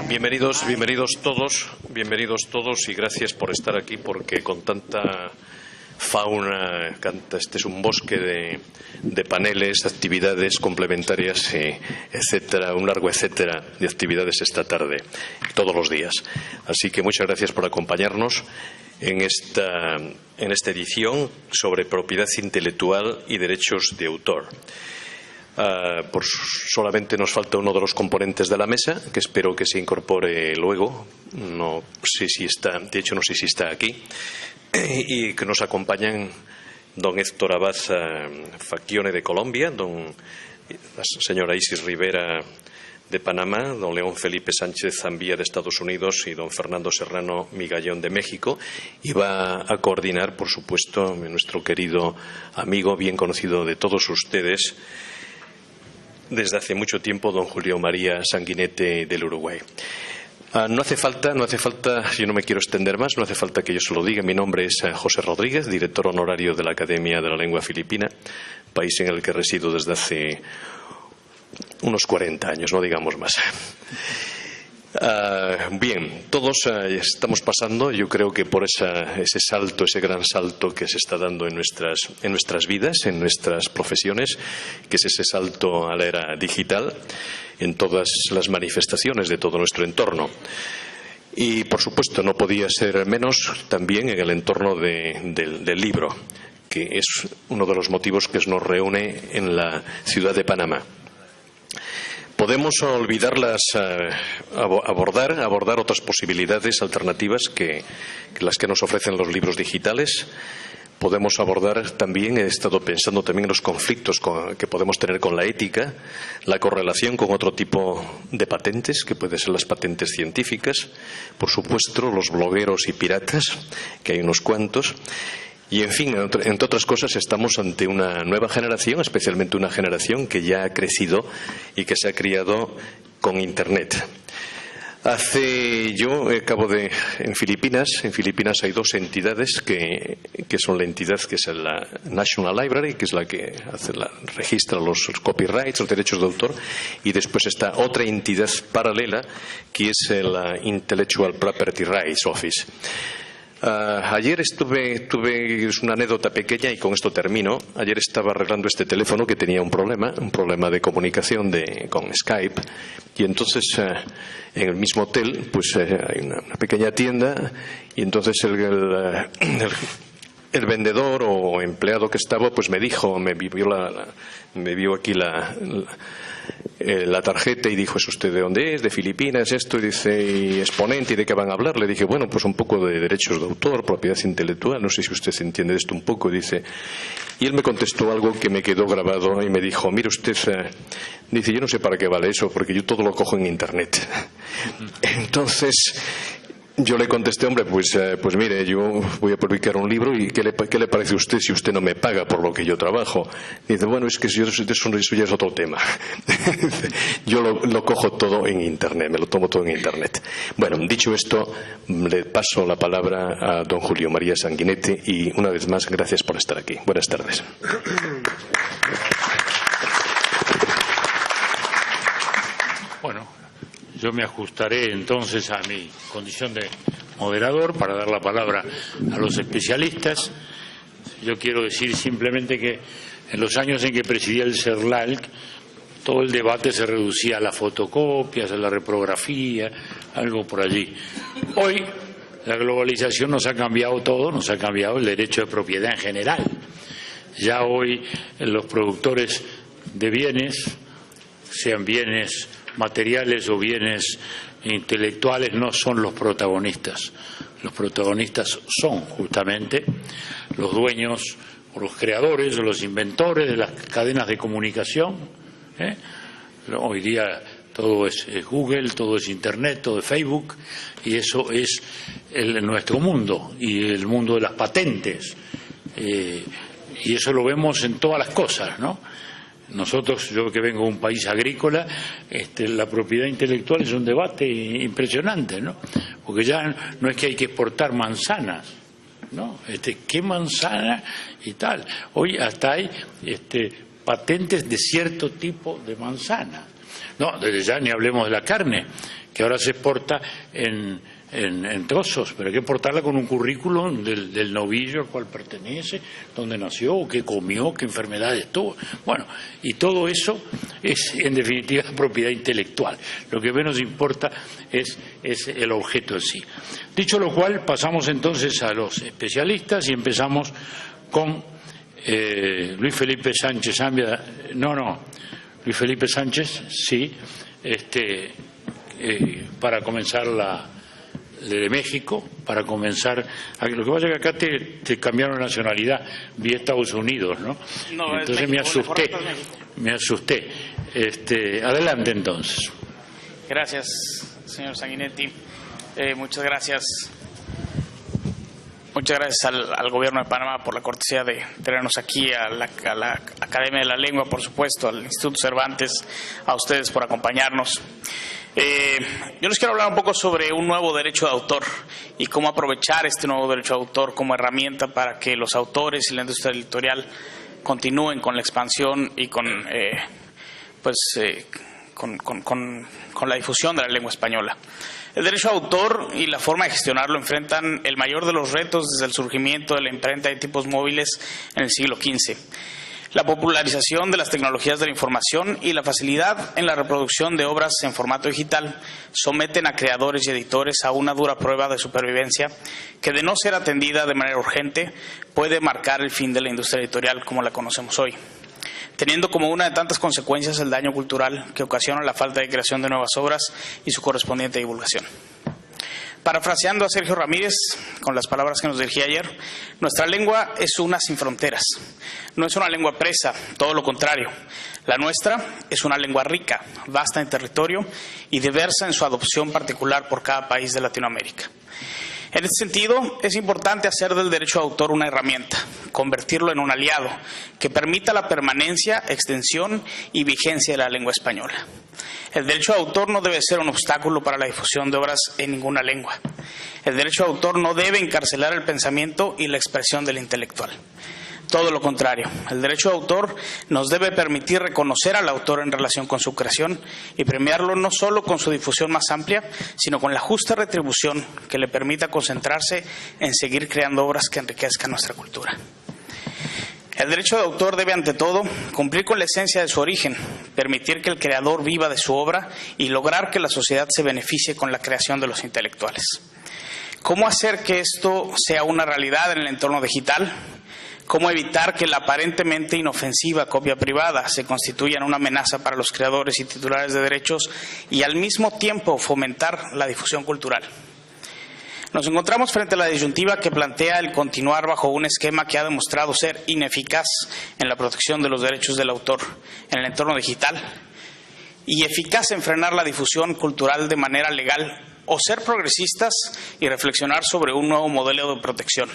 Bienvenidos todos y gracias por estar aquí, porque con tanta fauna, este es un bosque de paneles, de actividades complementarias, etcétera, un largo etcétera de actividades esta tarde, todos los días. Así que muchas gracias por acompañarnos en esta edición sobre propiedad intelectual y derechos de autor. Solamente nos falta uno de los componentes de la mesa, que espero que se incorpore luego. No sé si está, de hecho no sé si está aquí, y que nos acompañan don Héctor Abad Facchione de Colombia, la señora Isis Rivera de Panamá, don León Felipe Sánchez Zambía de Estados Unidos y don Fernando Serrano Migallón de México, y va a coordinar, por supuesto, nuestro querido amigo, bien conocido de todos ustedes desde hace mucho tiempo, don Julio María Sanguinete del Uruguay. No hace falta, yo no me quiero extender más, no hace falta que yo se lo diga. Mi nombre es José Rodríguez, director honorario de la Academia de la Lengua Filipina, país en el que resido desde hace unos 40 años, no digamos más. Bien, todos estamos pasando, yo creo que por ese salto, ese gran salto que se está dando en nuestras vidas, en nuestras profesiones, que es ese salto a la era digital, en todas las manifestaciones de todo nuestro entorno. Y, por supuesto, no podía ser menos también en el entorno del libro, que es uno de los motivos que nos reúne en la ciudad de Panamá. Podemos abordar otras posibilidades alternativas que las que nos ofrecen los libros digitales. Podemos abordar también, he estado pensando también en los conflictos que podemos tener con la ética, la correlación con otro tipo de patentes, que pueden ser las patentes científicas, por supuesto, los blogueros y piratas, que hay unos cuantos. Y, en fin, entre otras cosas, estamos ante una nueva generación, especialmente una generación que ya ha crecido y que se ha criado con Internet. En Filipinas hay dos entidades que son la entidad que es la National Library, que es la que registra los copyrights, los derechos de autor, y después está otra entidad paralela que es la Intellectual Property Rights Office. Ayer es una anécdota pequeña y con esto termino. Ayer estaba arreglando este teléfono que tenía un problema de comunicación con Skype, y entonces en el mismo hotel pues hay una pequeña tienda, y entonces el vendedor o empleado que estaba pues me vio aquí la tarjeta y dijo: ¿es usted de dónde es? ¿De Filipinas? Esto, y dice, ¿y exponente? ¿Y de qué van a hablar? Le dije, bueno, pues un poco de derechos de autor, propiedad intelectual, no sé si usted se entiende de esto un poco. Dice, y él me contestó algo que me quedó grabado y me dijo: mire usted, dice, yo no sé para qué vale eso, porque yo todo lo cojo en Internet. Entonces yo le contesté: hombre, pues mire, yo voy a publicar un libro, y ¿qué le parece a usted si usted no me paga por lo que yo trabajo? Dice, bueno, es que eso ya es otro tema. Yo lo cojo todo en Internet, me lo tomo todo en Internet. Bueno, dicho esto, le paso la palabra a don Julio María Sanguinete, y una vez más, gracias por estar aquí. Buenas tardes. Bueno, yo me ajustaré entonces a mi condición de moderador para dar la palabra a los especialistas. Yo quiero decir simplemente que en los años en que presidía el CERLALC, todo el debate se reducía a las fotocopias, a la reprografía, algo por allí. Hoy la globalización nos ha cambiado todo, nos ha cambiado el derecho de propiedad en general. Ya hoy los productores de bienes, sean bienes materiales o bienes intelectuales, no son los protagonistas. Los protagonistas son justamente los dueños o los creadores o los inventores de las cadenas de comunicación. Hoy día todo es Google, todo es Internet, todo es Facebook, y eso es nuestro mundo, y el mundo de las patentes. Y eso lo vemos en todas las cosas, ¿no? Nosotros, yo que vengo de un país agrícola, la propiedad intelectual es un debate impresionante, ¿no? Porque ya no es que hay que exportar manzanas, ¿no? ¿Qué manzana y tal? Hoy hasta hay patentes de cierto tipo de manzana. No, desde ya ni hablemos de la carne, que ahora se exporta en trozos, pero hay que exportarla con un currículum del novillo al cual pertenece, dónde nació, qué comió, qué enfermedades tuvo. Bueno, y todo eso es en definitiva propiedad intelectual. Lo que menos importa es el objeto en sí. Dicho lo cual, pasamos entonces a los especialistas y empezamos con Luis Felipe Sánchez Ambia. Luis Felipe Sánchez, sí, para comenzar de México, para comenzar. Lo que pasa es que acá te cambiaron de nacionalidad, vi Estados Unidos, ¿no? No, entonces me asusté. Adelante entonces. Gracias, señor Sanguinetti. Muchas gracias. Muchas gracias al Gobierno de Panamá por la cortesía de tenernos aquí, a la Academia de la Lengua, por supuesto, al Instituto Cervantes, a ustedes por acompañarnos. Yo les quiero hablar un poco sobre un nuevo derecho de autor y cómo aprovechar este nuevo derecho de autor como herramienta para que los autores y la industria editorial continúen con la expansión y con la difusión de la lengua española. El derecho de autor y la forma de gestionarlo enfrentan el mayor de los retos desde el surgimiento de la imprenta de tipos móviles en el siglo XV. La popularización de las tecnologías de la información y la facilidad en la reproducción de obras en formato digital someten a creadores y editores a una dura prueba de supervivencia que, de no ser atendida de manera urgente, puede marcar el fin de la industria editorial como la conocemos hoy, teniendo como una de tantas consecuencias el daño cultural que ocasiona la falta de creación de nuevas obras y su correspondiente divulgación. Parafraseando a Sergio Ramírez, con las palabras que nos dirigí ayer, nuestra lengua es una sin fronteras. No es una lengua presa, todo lo contrario. La nuestra es una lengua rica, vasta en territorio y diversa en su adopción particular por cada país de Latinoamérica. En este sentido, es importante hacer del derecho de autor una herramienta, convertirlo en un aliado que permita la permanencia, extensión y vigencia de la lengua española. El derecho de autor no debe ser un obstáculo para la difusión de obras en ninguna lengua. El derecho de autor no debe encarcelar el pensamiento y la expresión del intelectual. Todo lo contrario, el derecho de autor nos debe permitir reconocer al autor en relación con su creación y premiarlo no solo con su difusión más amplia, sino con la justa retribución que le permita concentrarse en seguir creando obras que enriquezcan nuestra cultura. El derecho de autor debe, ante todo, cumplir con la esencia de su origen, permitir que el creador viva de su obra y lograr que la sociedad se beneficie con la creación de los intelectuales. ¿Cómo hacer que esto sea una realidad en el entorno digital? ¿Cómo evitar que la aparentemente inofensiva copia privada se constituya en una amenaza para los creadores y titulares de derechos y al mismo tiempo fomentar la difusión cultural? Nos encontramos frente a la disyuntiva que plantea el continuar bajo un esquema que ha demostrado ser ineficaz en la protección de los derechos del autor en el entorno digital y eficaz en frenar la difusión cultural de manera legal, o ser progresistas y reflexionar sobre un nuevo modelo de protección,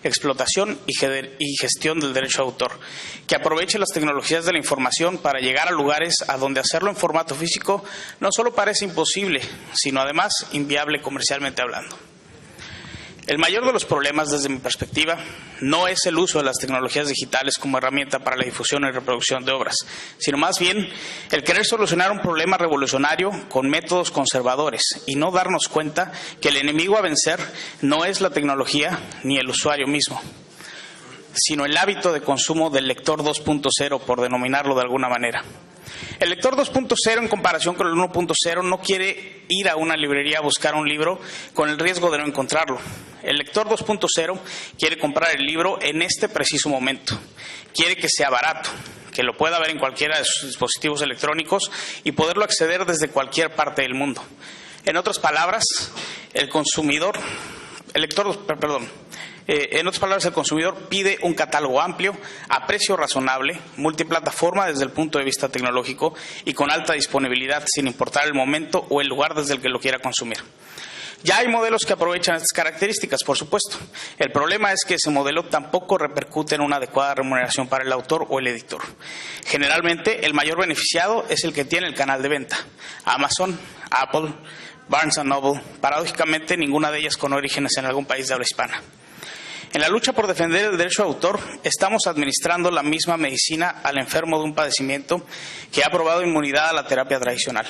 explotación y gestión del derecho de autor, que aproveche las tecnologías de la información para llegar a lugares a donde hacerlo en formato físico no solo parece imposible, sino además inviable comercialmente hablando. El mayor de los problemas, desde mi perspectiva, no es el uso de las tecnologías digitales como herramienta para la difusión y reproducción de obras, sino más bien el querer solucionar un problema revolucionario con métodos conservadores y no darnos cuenta que el enemigo a vencer no es la tecnología ni el usuario mismo, sino el hábito de consumo del lector 2.0, por denominarlo de alguna manera. El lector 2.0, en comparación con el 1.0, no quiere ir a una librería a buscar un libro con el riesgo de no encontrarlo. El lector 2.0 quiere comprar el libro en este preciso momento. Quiere que sea barato, que lo pueda ver en cualquiera de sus dispositivos electrónicos y poderlo acceder desde cualquier parte del mundo. En otras palabras, el consumidor pide un catálogo amplio, a precio razonable, multiplataforma desde el punto de vista tecnológico y con alta disponibilidad sin importar el momento o el lugar desde el que lo quiera consumir. Ya hay modelos que aprovechan estas características, por supuesto. El problema es que ese modelo tampoco repercute en una adecuada remuneración para el autor o el editor. Generalmente, el mayor beneficiado es el que tiene el canal de venta: Amazon, Apple, Barnes & Noble, paradójicamente ninguna de ellas con orígenes en algún país de habla hispana. En la lucha por defender el derecho de autor, estamos administrando la misma medicina al enfermo de un padecimiento que ha probado inmunidad a la terapia tradicional.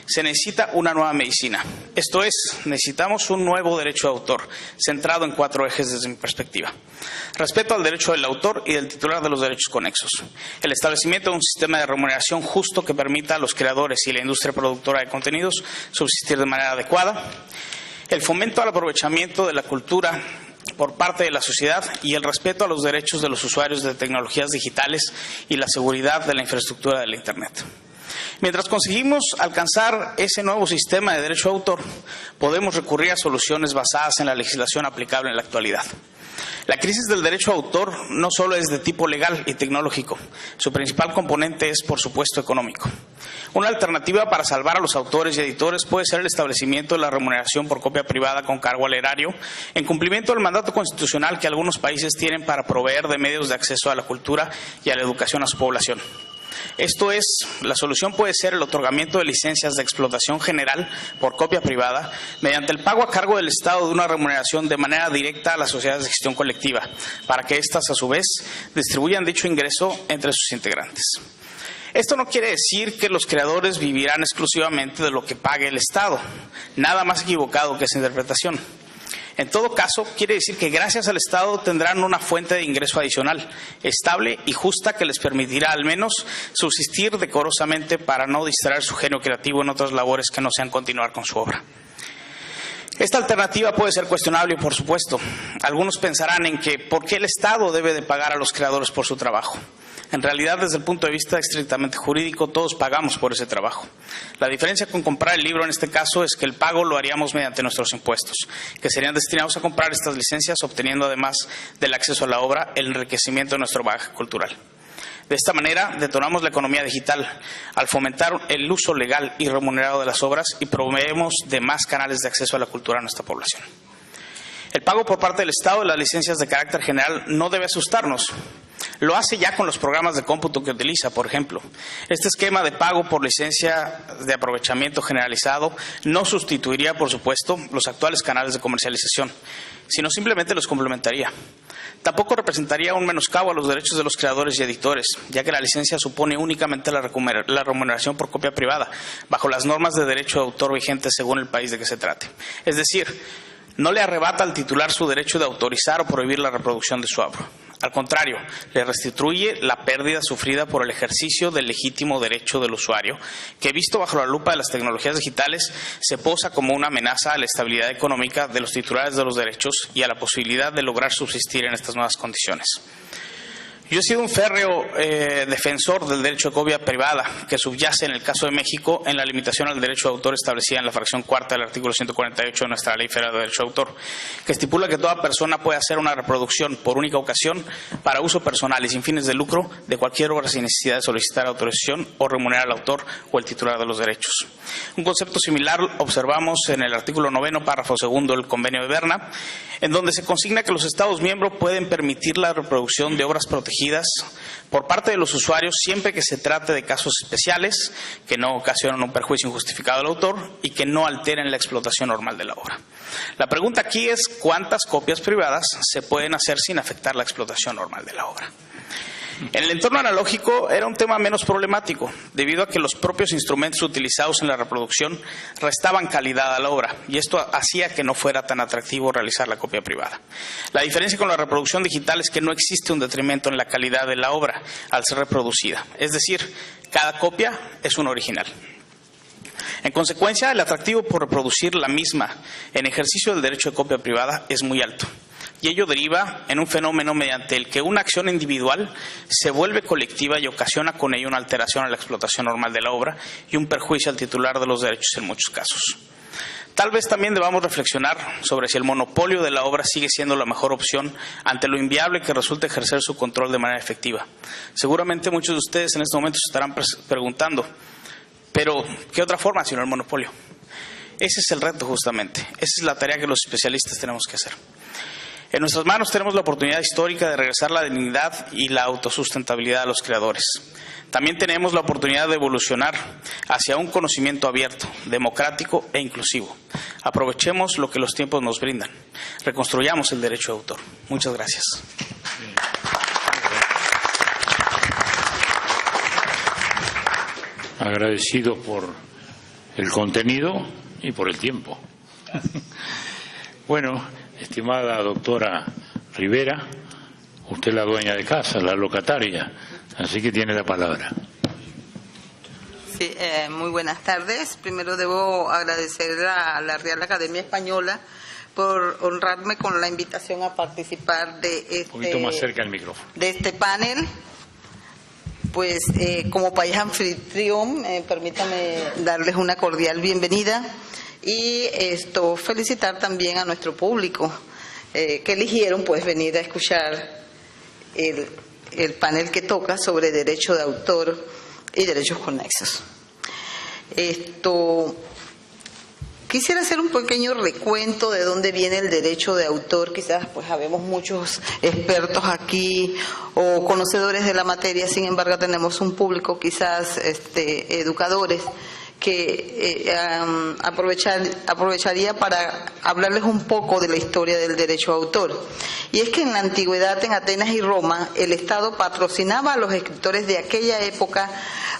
Se necesita una nueva medicina. Esto es, necesitamos un nuevo derecho de autor, centrado en 4 ejes desde mi perspectiva. Respeto al derecho del autor y del titular de los derechos conexos. El establecimiento de un sistema de remuneración justo que permita a los creadores y la industria productora de contenidos subsistir de manera adecuada. El fomento al aprovechamiento de la cultura por parte de la sociedad y el respeto a los derechos de los usuarios de tecnologías digitales y la seguridad de la infraestructura de la Internet. Mientras conseguimos alcanzar ese nuevo sistema de derecho de autor, podemos recurrir a soluciones basadas en la legislación aplicable en la actualidad. La crisis del derecho de autor no solo es de tipo legal y tecnológico, su principal componente es, por supuesto, económico. Una alternativa para salvar a los autores y editores puede ser el establecimiento de la remuneración por copia privada con cargo al erario, en cumplimiento del mandato constitucional que algunos países tienen para proveer de medios de acceso a la cultura y a la educación a su población. Esto es, la solución puede ser el otorgamiento de licencias de explotación general por copia privada mediante el pago a cargo del Estado de una remuneración de manera directa a las sociedades de gestión colectiva, para que éstas, a su vez, distribuyan dicho ingreso entre sus integrantes. Esto no quiere decir que los creadores vivirán exclusivamente de lo que pague el Estado. Nada más equivocado que esa interpretación. En todo caso, quiere decir que gracias al Estado tendrán una fuente de ingreso adicional, estable y justa que les permitirá al menos subsistir decorosamente para no distraer su genio creativo en otras labores que no sean continuar con su obra. Esta alternativa puede ser cuestionable, por supuesto. Algunos pensarán en que ¿por qué el Estado debe de pagar a los creadores por su trabajo? En realidad, desde el punto de vista estrictamente jurídico, todos pagamos por ese trabajo. La diferencia con comprar el libro en este caso es que el pago lo haríamos mediante nuestros impuestos, que serían destinados a comprar estas licencias, obteniendo además del acceso a la obra el enriquecimiento de nuestro bagaje cultural. De esta manera, detonamos la economía digital al fomentar el uso legal y remunerado de las obras y promovemos de más canales de acceso a la cultura a nuestra población. El pago por parte del Estado de las licencias de carácter general no debe asustarnos. Lo hace ya con los programas de cómputo que utiliza, por ejemplo. Este esquema de pago por licencia de aprovechamiento generalizado no sustituiría, por supuesto, los actuales canales de comercialización, sino simplemente los complementaría. Tampoco representaría un menoscabo a los derechos de los creadores y editores, ya que la licencia supone únicamente la remuneración por copia privada, bajo las normas de derecho de autor vigentes según el país de que se trate. Es decir, no le arrebata al titular su derecho de autorizar o prohibir la reproducción de su obra. Al contrario, le restituye la pérdida sufrida por el ejercicio del legítimo derecho del usuario, que visto bajo la lupa de las tecnologías digitales se posa como una amenaza a la estabilidad económica de los titulares de los derechos y a la posibilidad de lograr subsistir en estas nuevas condiciones. Yo he sido un férreo defensor del derecho de copia privada, que subyace en el caso de México en la limitación al derecho de autor establecida en la fracción 4ª del artículo 148 de nuestra Ley Federal de Derecho de Autor, que estipula que toda persona puede hacer una reproducción por única ocasión para uso personal y sin fines de lucro de cualquier obra sin necesidad de solicitar autorización o remunerar al autor o el titular de los derechos. Un concepto similar observamos en el artículo 9º, párrafo 2º del Convenio de Berna, en donde se consigna que los Estados miembros pueden permitir la reproducción de obras protegidas por parte de los usuarios siempre que se trate de casos especiales que no ocasionan un perjuicio injustificado al autor y que no alteren la explotación normal de la obra. La pregunta aquí es ¿cuántas copias privadas se pueden hacer sin afectar la explotación normal de la obra? En el entorno analógico era un tema menos problemático, debido a que los propios instrumentos utilizados en la reproducción restaban calidad a la obra, y esto hacía que no fuera tan atractivo realizar la copia privada. La diferencia con la reproducción digital es que no existe un detrimento en la calidad de la obra al ser reproducida, es decir, cada copia es un original. En consecuencia, el atractivo por reproducir la misma en ejercicio del derecho de copia privada es muy alto. Y ello deriva en un fenómeno mediante el que una acción individual se vuelve colectiva y ocasiona con ello una alteración a la explotación normal de la obra y un perjuicio al titular de los derechos en muchos casos. Tal vez también debamos reflexionar sobre si el monopolio de la obra sigue siendo la mejor opción ante lo inviable que resulta ejercer su control de manera efectiva. Seguramente muchos de ustedes en este momento se estarán preguntando, pero ¿qué otra forma sino el monopolio? Ese es el reto justamente, esa es la tarea que los especialistas tenemos que hacer. En nuestras manos tenemos la oportunidad histórica de regresar la dignidad y la autosustentabilidad a los creadores. También tenemos la oportunidad de evolucionar hacia un conocimiento abierto, democrático e inclusivo, Aprovechemos lo que los tiempos nos brindan. Reconstruyamos el derecho de autor. Muchas gracias. Agradecido por el contenido y por el tiempo. Bueno, estimada doctora Rivera, usted es la dueña de casa, la locataria, así que tiene la palabra. Sí, muy buenas tardes. Primero debo agradecer a la Real Academia Española por honrarme con la invitación a participar de Un poquito más cerca del micrófono. de este panel. Pues como país anfitrión, permítame darles una cordial bienvenida y felicitar también a nuestro público que eligieron pues venir a escuchar el panel que toca sobre derecho de autor y derechos conexos. Quisiera hacer un pequeño recuento de dónde viene el derecho de autor. Quizás pues habemos muchos expertos aquí o conocedores de la materia, sin embargo tenemos un público quizás educadores que aprovecharía para hablarles un poco de la historia del derecho de autor. Y es que en la antigüedad, en Atenas y Roma, el Estado patrocinaba a los escritores de aquella época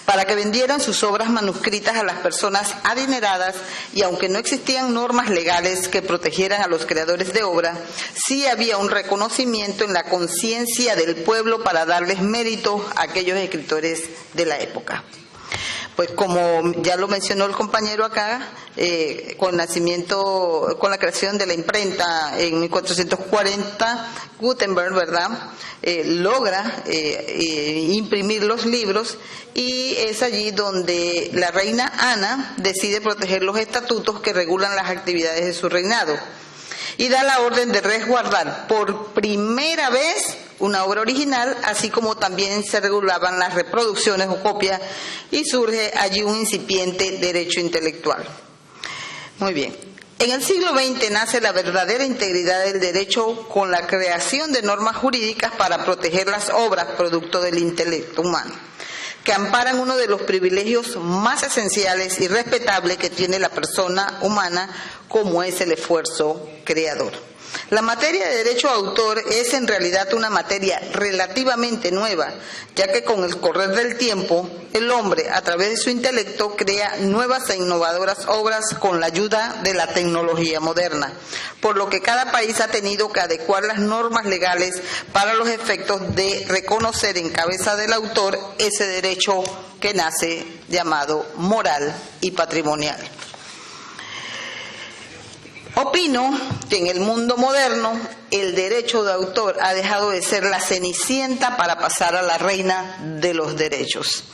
para que vendieran sus obras manuscritas a las personas adineradas, y aunque no existían normas legales que protegieran a los creadores de obra, sí había un reconocimiento en la conciencia del pueblo para darles mérito a aquellos escritores de la época. Pues como ya lo mencionó el compañero acá, con la creación de la imprenta en 1440, Gutenberg, ¿verdad?, logra imprimir los libros, y es allí donde la reina Ana decide proteger los estatutos que regulan las actividades de su reinado y da la orden de resguardar por primera vez una obra original, así como también se regulaban las reproducciones o copias, y surge allí un incipiente derecho intelectual. Muy bien. En el siglo XX nace la verdadera integridad del derecho con la creación de normas jurídicas para proteger las obras producto del intelecto humano, que amparan uno de los privilegios más esenciales y respetables que tiene la persona humana, como es el esfuerzo creador. La materia de derecho de autor es en realidad una materia relativamente nueva, ya que con el correr del tiempo, el hombre, a través de su intelecto, crea nuevas e innovadoras obras con la ayuda de la tecnología moderna, por lo que cada país ha tenido que adecuar las normas legales para los efectos de reconocer en cabeza del autor ese derecho que nace llamado moral y patrimonial. Opino que en el mundo moderno el derecho de autor ha dejado de ser la cenicienta para pasar a la reina de los derechos.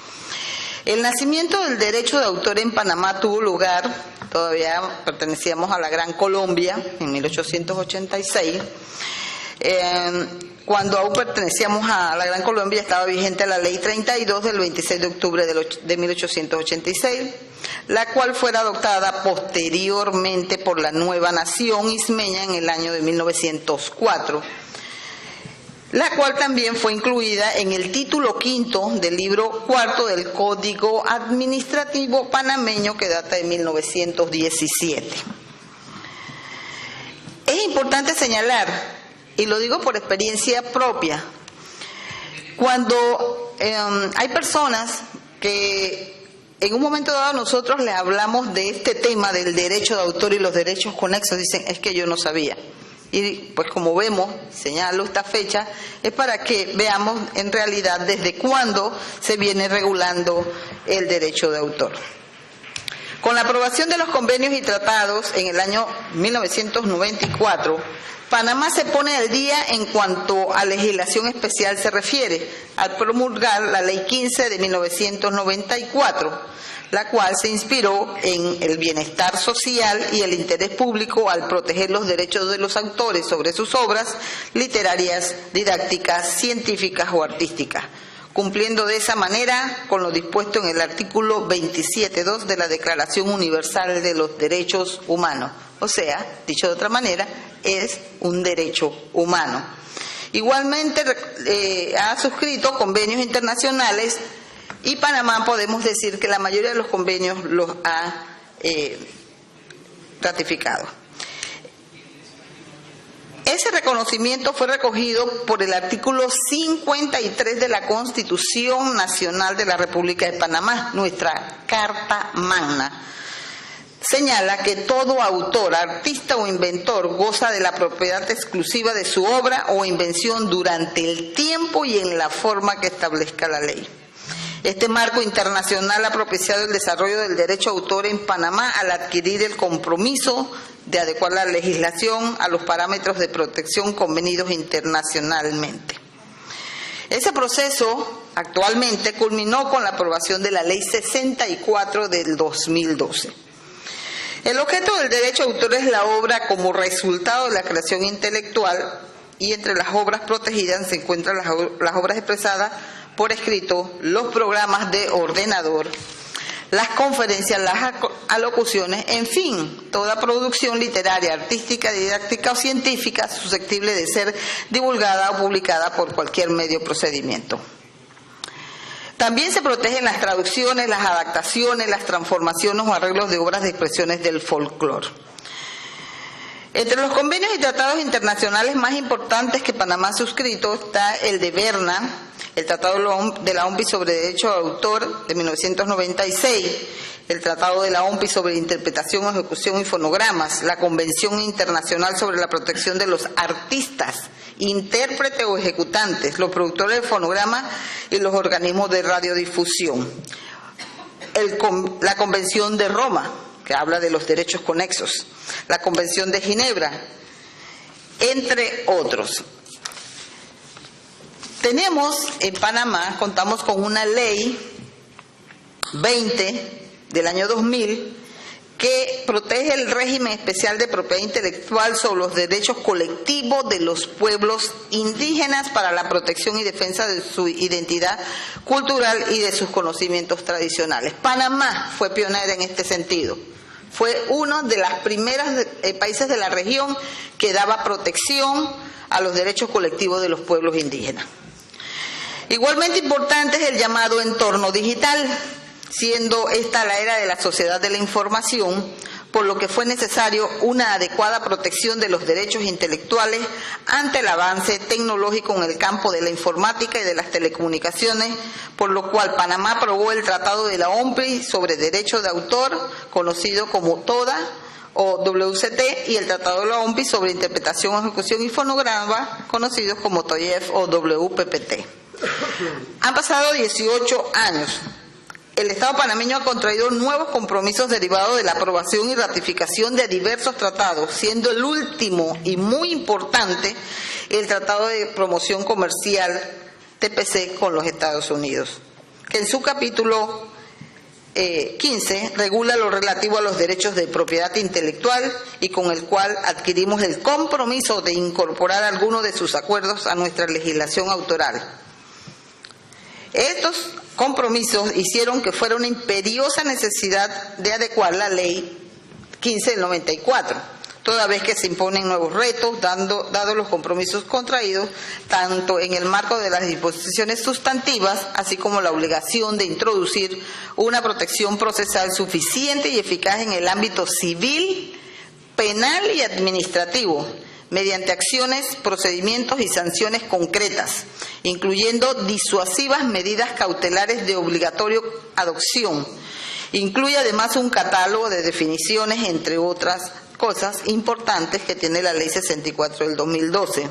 El nacimiento del derecho de autor en Panamá tuvo lugar, todavía pertenecíamos a la Gran Colombia, en 1886. Cuando aún pertenecíamos a la Gran Colombia estaba vigente la Ley 32 del 26 de octubre de 1886, la cual fuera adoptada posteriormente por la nueva nación ismeña en el año de 1904, la cual también fue incluida en el título quinto del libro cuarto del Código Administrativo panameño, que data de 1917. Es importante señalar, y lo digo por experiencia propia, cuando hay personas que en un momento dado nosotros le hablamos de este tema del derecho de autor y los derechos conexos, dicen, es que yo no sabía. Y pues como vemos, señalo esta fecha, es para que veamos en realidad desde cuándo se viene regulando el derecho de autor. Con la aprobación de los convenios y tratados en el año 1994, Panamá se pone al día en cuanto a legislación especial se refiere, al promulgar la Ley 15 de 1994, la cual se inspiró en el bienestar social y el interés público al proteger los derechos de los autores sobre sus obras literarias, didácticas, científicas o artísticas, cumpliendo de esa manera con lo dispuesto en el artículo 27.2 de la Declaración Universal de los Derechos Humanos. O sea, dicho de otra manera, es un derecho humano. Igualmente ha suscrito convenios internacionales, y Panamá podemos decir que la mayoría de los convenios los ha ratificado. Ese reconocimiento fue recogido por el artículo 53 de la Constitución Nacional de la República de Panamá, nuestra Carta Magna. Señala que todo autor, artista o inventor goza de la propiedad exclusiva de su obra o invención durante el tiempo y en la forma que establezca la ley. Este marco internacional ha propiciado el desarrollo del derecho a autor en Panamá al adquirir el compromiso de adecuar la legislación a los parámetros de protección convenidos internacionalmente. Ese proceso actualmente culminó con la aprobación de la Ley 64 del 2012. El objeto del derecho a autor es la obra como resultado de la creación intelectual, y entre las obras protegidas se encuentran las obras expresadas por escrito, los programas de ordenador, las conferencias, las alocuciones, en fin, toda producción literaria, artística, didáctica o científica susceptible de ser divulgada o publicada por cualquier medio o procedimiento. También se protegen las traducciones, las adaptaciones, las transformaciones o arreglos de obras de expresiones del folclore. Entre los convenios y tratados internacionales más importantes que Panamá ha suscrito está el de Berna, el Tratado de la OMPI sobre Derecho de Autor de 1996, el Tratado de la OMPI sobre Interpretación, Ejecución y Fonogramas, la Convención Internacional sobre la Protección de los Artistas, intérpretes o ejecutantes, los productores de fonogramas y los organismos de radiodifusión, la Convención de Roma, que habla de los derechos conexos, la Convención de Ginebra, entre otros. Tenemos en Panamá, contamos con una ley 20 del año 2000 que protege el régimen especial de propiedad intelectual sobre los derechos colectivos de los pueblos indígenas para la protección y defensa de su identidad cultural y de sus conocimientos tradicionales. Panamá fue pionera en este sentido. Fue uno de los primeros países de la región que daba protección a los derechos colectivos de los pueblos indígenas. Igualmente importante es el llamado entorno digital, siendo esta la era de la sociedad de la información, por lo que fue necesario una adecuada protección de los derechos intelectuales ante el avance tecnológico en el campo de la informática y de las telecomunicaciones, por lo cual Panamá aprobó el Tratado de la OMPI sobre Derecho de Autor, conocido como TODA o WCT, y el Tratado de la OMPI sobre Interpretación, Ejecución y Fonograma, conocidos como TOIEF o WPPT. Han pasado 18 años. El Estado panameño ha contraído nuevos compromisos derivados de la aprobación y ratificación de diversos tratados, siendo el último y muy importante el Tratado de Promoción Comercial TPC con los Estados Unidos, que en su capítulo 15 regula lo relativo a los derechos de propiedad intelectual y con el cual adquirimos el compromiso de incorporar algunos de sus acuerdos a nuestra legislación autoral. Estos compromisos hicieron que fuera una imperiosa necesidad de adecuar la Ley 15 del 94, toda vez que se imponen nuevos retos, dados los compromisos contraídos, tanto en el marco de las disposiciones sustantivas, así como la obligación de introducir una protección procesal suficiente y eficaz en el ámbito civil, penal y administrativo, mediante acciones, procedimientos y sanciones concretas, incluyendo disuasivas medidas cautelares de obligatorio adopción. Incluye además un catálogo de definiciones, entre otras cosas importantes que tiene la Ley 64 del 2012.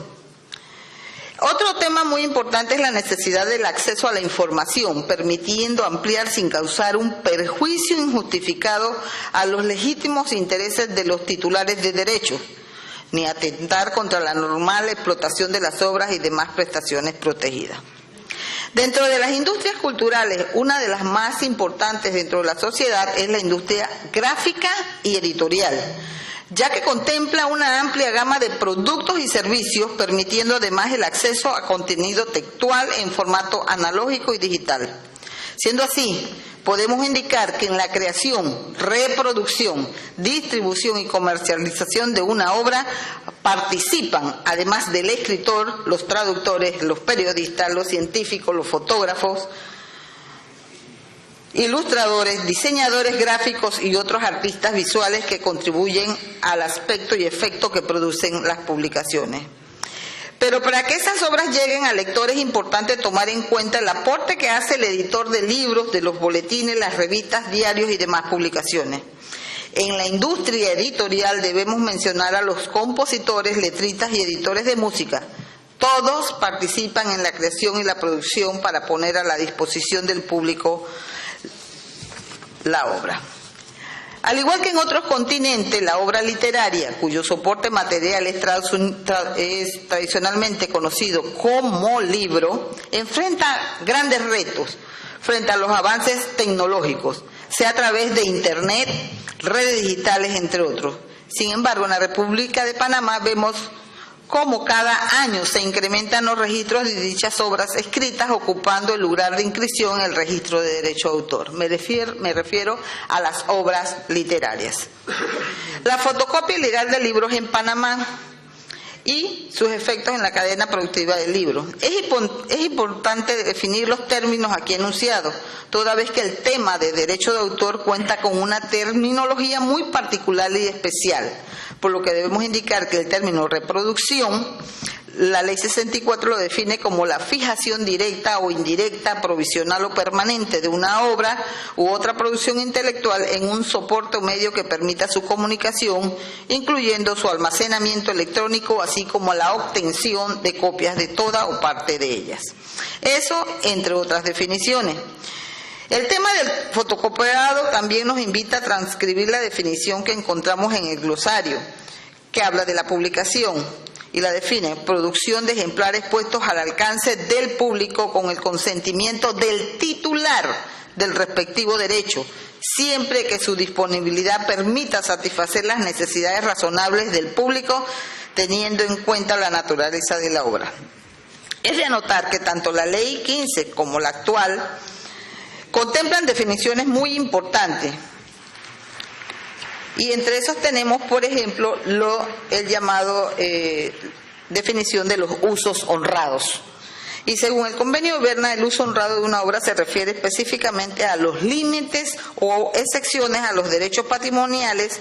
Otro tema muy importante es la necesidad del acceso a la información, permitiendo ampliar sin causar un perjuicio injustificado a los legítimos intereses de los titulares de derechos, ni atentar contra la normal explotación de las obras y demás prestaciones protegidas. Dentro de las industrias culturales, una de las más importantes dentro de la sociedad es la industria gráfica y editorial, ya que contempla una amplia gama de productos y servicios, permitiendo además el acceso a contenido textual en formato analógico y digital. Siendo así, podemos indicar que en la creación, reproducción, distribución y comercialización de una obra participan, además del escritor, los traductores, los periodistas, los científicos, los fotógrafos, ilustradores, diseñadores gráficos y otros artistas visuales que contribuyen al aspecto y efecto que producen las publicaciones. Pero para que esas obras lleguen al lector es importante tomar en cuenta el aporte que hace el editor de libros, de los boletines, las revistas, diarios y demás publicaciones. En la industria editorial debemos mencionar a los compositores, letristas y editores de música. Todos participan en la creación y la producción para poner a la disposición del público la obra. Al igual que en otros continentes, la obra literaria, cuyo soporte material es tradicionalmente conocido como libro, enfrenta grandes retos frente a los avances tecnológicos, sea a través de Internet, redes digitales, entre otros. Sin embargo, en la República de Panamá vemos cómo cada año se incrementan los registros de dichas obras escritas, ocupando el lugar de inscripción en el registro de derecho de autor. Me refiero a las obras literarias. La fotocopia ilegal de libros en Panamá y sus efectos en la cadena productiva del libro. Es importante definir los términos aquí enunciados, toda vez que el tema de derecho de autor cuenta con una terminología muy particular y especial, por lo que debemos indicar que el término reproducción, la Ley 64 lo define como la fijación directa o indirecta, provisional o permanente de una obra u otra producción intelectual en un soporte o medio que permita su comunicación, incluyendo su almacenamiento electrónico, así como la obtención de copias de toda o parte de ellas. Eso, entre otras definiciones. El tema del fotocopiado también nos invita a transcribir la definición que encontramos en el glosario, que habla de la publicación y la define: producción de ejemplares puestos al alcance del público con el consentimiento del titular del respectivo derecho, siempre que su disponibilidad permita satisfacer las necesidades razonables del público, teniendo en cuenta la naturaleza de la obra. Es de anotar que tanto la Ley 15 como la actual contemplan definiciones muy importantes, y entre esos tenemos, por ejemplo, el llamado definición de los usos honrados. Y según el convenio de Berna, el uso honrado de una obra se refiere específicamente a los límites o excepciones a los derechos patrimoniales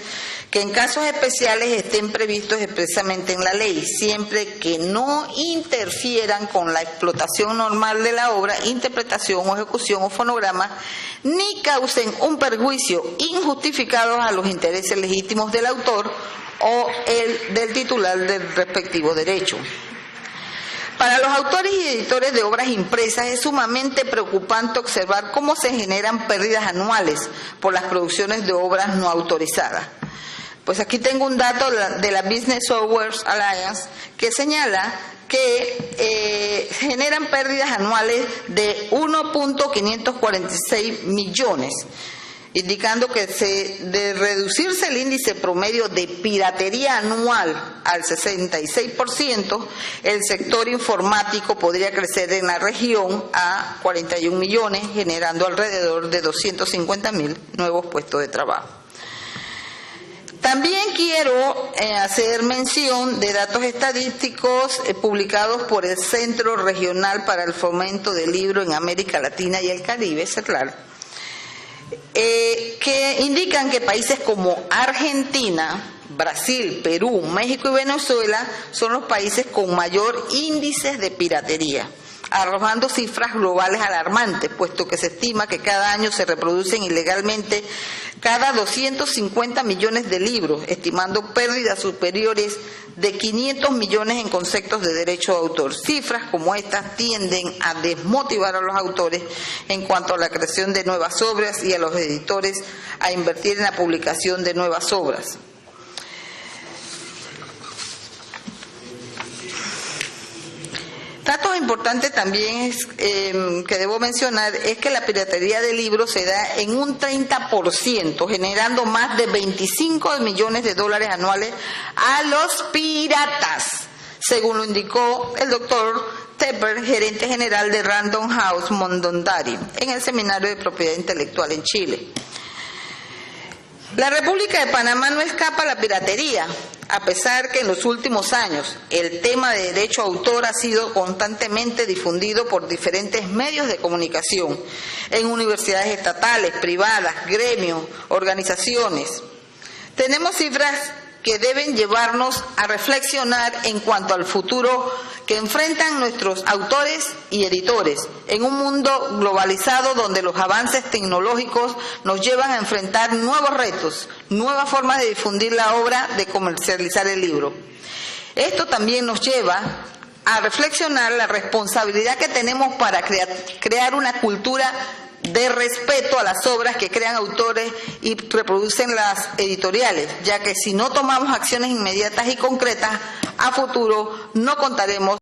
que en casos especiales estén previstos expresamente en la ley, siempre que no interfieran con la explotación normal de la obra, interpretación o ejecución o fonograma, ni causen un perjuicio injustificado a los intereses legítimos del autor o el del titular del respectivo derecho. Para los autores y editores de obras impresas es sumamente preocupante observar cómo se generan pérdidas anuales por las producciones de obras no autorizadas. Pues aquí tengo un dato de la Business Software Alliance que señala que generan pérdidas anuales de 1.546 millones, indicando que de reducirse el índice promedio de piratería anual al 66%, el sector informático podría crecer en la región a 41 millones, generando alrededor de 250.000 nuevos puestos de trabajo. También quiero hacer mención de datos estadísticos publicados por el Centro Regional para el Fomento del Libro en América Latina y el Caribe, CERLAL, que indican que países como Argentina, Brasil, Perú, México y Venezuela son los países con mayor índice de piratería, arrojando cifras globales alarmantes, puesto que se estima que cada año se reproducen ilegalmente cada 250 millones de libros, estimando pérdidas superiores de 500 millones en conceptos de derecho de autor. Cifras como estas tienden a desmotivar a los autores en cuanto a la creación de nuevas obras y a los editores a invertir en la publicación de nuevas obras. Datos importantes también que debo mencionar es que la piratería de libros se da en un 30%, generando más de 25 millones de dólares anuales a los piratas, según lo indicó el doctor Tepper, gerente general de Random House Mondondari, en el Seminario de Propiedad Intelectual en Chile. La República de Panamá no escapa a la piratería, a pesar que en los últimos años el tema de derecho a autor ha sido constantemente difundido por diferentes medios de comunicación, en universidades estatales, privadas, gremios, organizaciones. Tenemos cifras que deben llevarnos a reflexionar en cuanto al futuro que enfrentan nuestros autores y editores en un mundo globalizado donde los avances tecnológicos nos llevan a enfrentar nuevos retos, nuevas formas de difundir la obra, de comercializar el libro. Esto también nos lleva a reflexionar la responsabilidad que tenemos para crear una cultura de respeto a las obras que crean autores y reproducen las editoriales, ya que si no tomamos acciones inmediatas y concretas, a futuro no contaremos